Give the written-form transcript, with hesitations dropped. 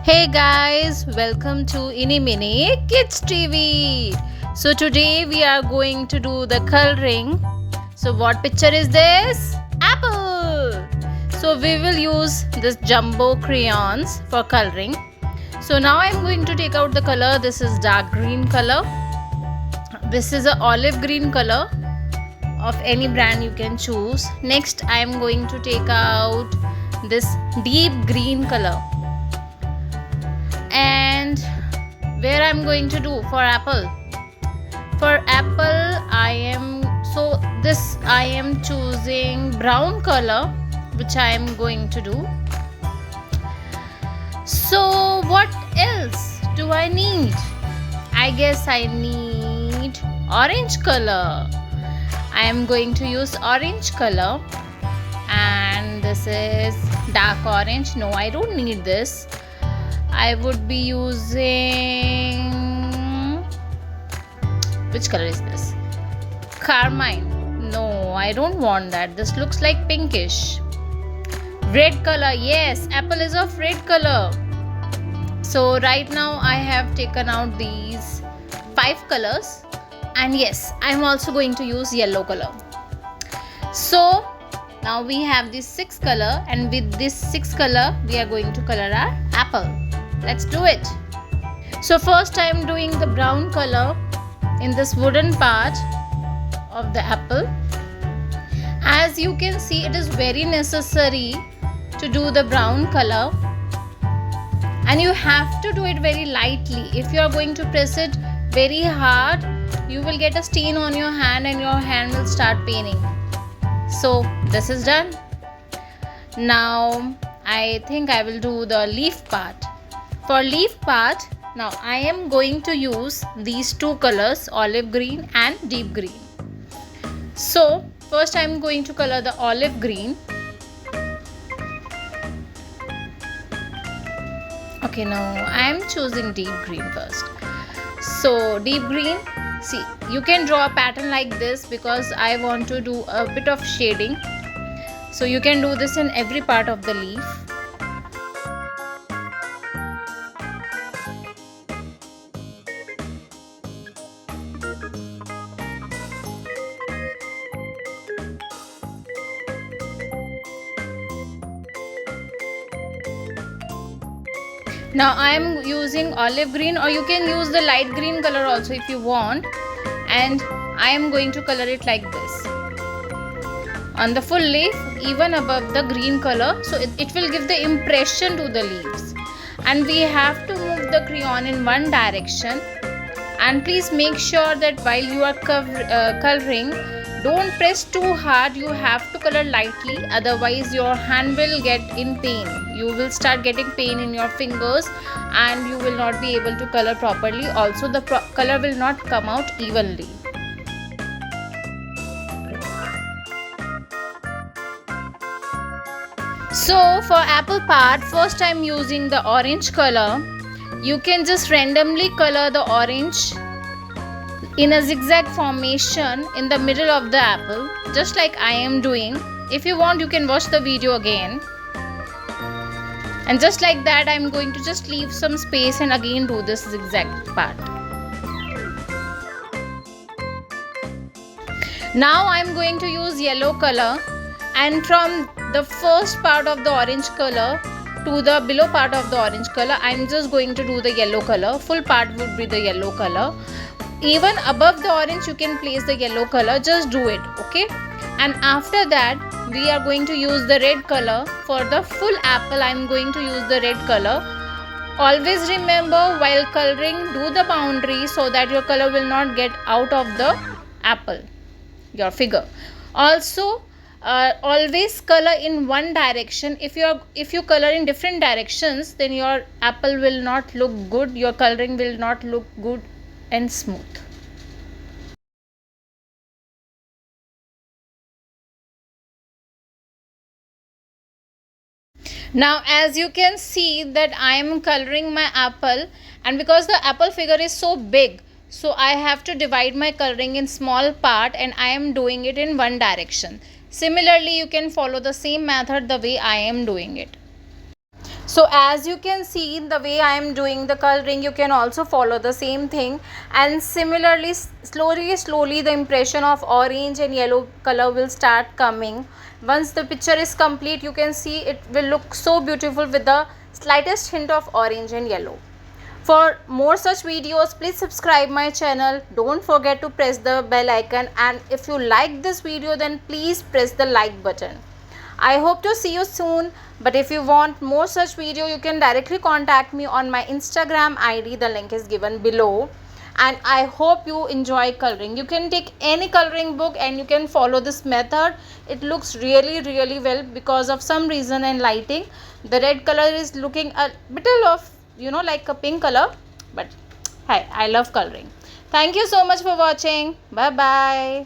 Hey guys, welcome to Ini Mini Kids TV. So today we are going to do the coloring. So what picture is this? Apple. So we will use this jumbo crayons for coloring. So now I'm going to take out the color. This is dark green color. This is a olive green color of any brand you can choose. Next I am going to take out this deep green color. And where I'm going to do for apple I am choosing brown color, which I am going to do. So what else do I need? I guess I need orange color. I am going to use orange color, and this is dark orange. No, I don't need this. I would be using, which color is this? Carmine. No, I don't want that. This looks like pinkish. Red color. Yes, apple is of red color. So right now I have taken out these 5 colors, and yes, I'm also going to use yellow color. So now we have this 6 color, and with this 6 color we are going to color our apple. Let's do it. So first I am doing the brown color in this wooden part of the apple. As you can see, it is very necessary to do the brown color, and you have to do it very lightly. If you are going to press it very hard, you will get a stain on your hand and your hand will start paining. So this is done. Now I think I will do the leaf part. For leaf part, now I am going to use these 2 colors, olive green and deep green. So first I am going to color the olive green. Okay, now I am choosing deep green first. So deep green, see, you can draw a pattern like this because I want to do a bit of shading. So you can do this in every part of the leaf. Now I am using olive green, or you can use the light green color also if you want, and I am going to color it like this on the full leaf, even above the green color, so it will give the impression to the leaves. And we have to move the crayon in one direction, and please make sure that while you are coloring, don't press too hard. You have to color lightly, otherwise your hand will get in pain. You will start getting pain in your fingers and you will not be able to color properly. Also the color will not come out evenly. So for apple part, first I am using the orange color. You can just randomly color the orange in a zigzag formation in the middle of the apple, just like I am doing. If you want, you can watch the video again. And just like that, I am going to just leave some space and again do this zigzag part. Now I am going to use yellow color, and from the first part of the orange color to the below part of the orange color, I am just going to do the yellow color. Full part would be the yellow color. Even above the orange you can place the yellow color. Just do it, okay? And after that we are going to use the red color. For the full apple I am going to use the red color. Always remember, while coloring, do the boundary so that your color will not get out of the apple, your figure. Also always color in one direction. If you color in different directions, then your apple will not look good. Your coloring will not look good and smooth. Now as you can see that I am coloring my apple, and because the apple figure is so big, so I have to divide my coloring in small part, and I am doing it in one direction. Similarly, you can follow the same method the way I am doing it. So as you can see, the way I am doing the coloring, you can also follow the same thing, and similarly slowly the impression of orange and yellow color will start coming. Once the picture is complete, you can see it will look so beautiful with the slightest hint of orange and yellow. For more such videos, please subscribe my channel. Don't forget to press the bell icon, and if you like this video, then please press the like button. I hope to see you soon, but if you want more such video, you can directly contact me on my Instagram ID. The link is given below. And I hope you enjoy coloring. You can take any coloring book and you can follow this method. It looks really well, because of some reason and lighting, the red color is looking a bit of, like a pink color, but hi, I love coloring. Thank you so much for watching. Bye bye.